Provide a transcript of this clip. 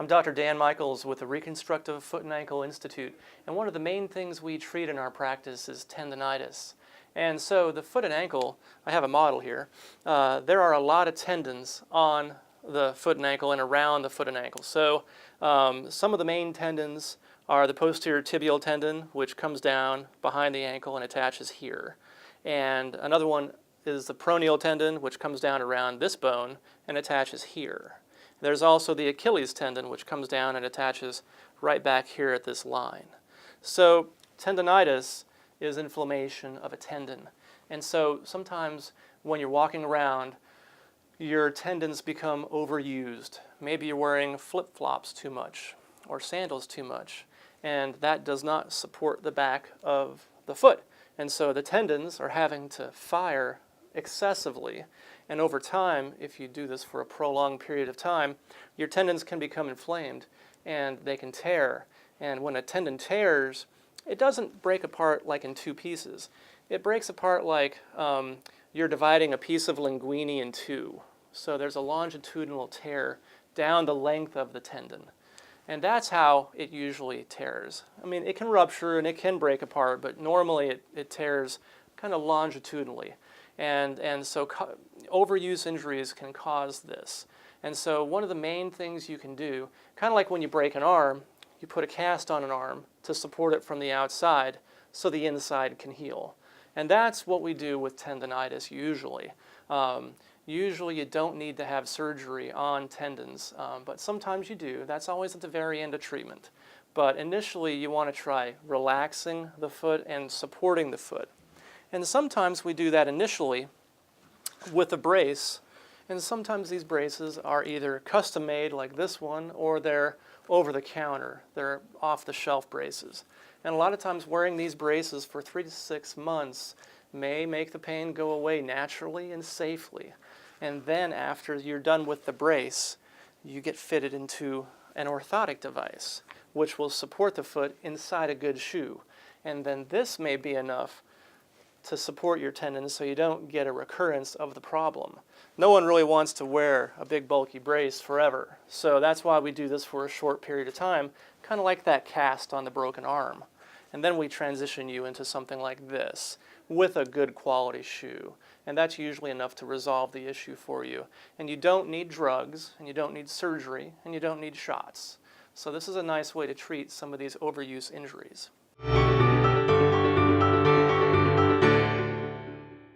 I'm Dr. Dan Michaels with the Reconstructive Foot and Ankle Institute, and one of the main things we treat in our practice is tendonitis. And so the foot and ankle, I have a model here, there are a lot of tendons on the foot and ankle and around the foot and ankle. So some of the main tendons are the posterior tibial tendon, which comes down behind the ankle and attaches here. And another one is the peroneal tendon, which comes down around this bone and attaches here. There's also the Achilles tendon, which comes down and attaches right back here at this line. So tendonitis is inflammation of a tendon. And so sometimes when you're walking around, your tendons become overused. Maybe you're wearing flip-flops too much or sandals too much, and that does not support the back of the foot. And so the tendons are having to fire excessively, and over time, if you do this for a prolonged period of time, your tendons can become inflamed and they can tear. And when a tendon tears, it doesn't break apart like in two pieces. It breaks apart like you're dividing a piece of linguine in two. So there's a longitudinal tear down the length of the tendon. And that's how it usually tears. I mean, it can rupture and it can break apart, but normally it tears kind of longitudinally. And so overuse injuries can cause this. And so one of the main things you can do, kind of like when you break an arm, you put a cast on an arm to support it from the outside so the inside can heal. And that's what we do with tendonitis usually. Usually you don't need to have surgery on tendons, but sometimes you do. That's always at the very end of treatment. But initially you want to try relaxing the foot and supporting the foot. And sometimes we do that initially with a brace, and sometimes these braces are either custom made like this one, or they're over the counter. They're off-the-shelf braces. And a lot of times wearing these braces for 3 to 6 months may make the pain go away naturally and safely. And then after you're done with the brace, you get fitted into an orthotic device, which will support the foot inside a good shoe. And then this may be enough to support your tendons so you don't get a recurrence of the problem. No one really wants to wear a big bulky brace forever, so that's why we do this for a short period of time, kind of like that cast on the broken arm. And then we transition you into something like this with a good quality shoe, and that's usually enough to resolve the issue for you. And you don't need drugs, and you don't need surgery, and you don't need shots. So this is a nice way to treat some of these overuse injuries.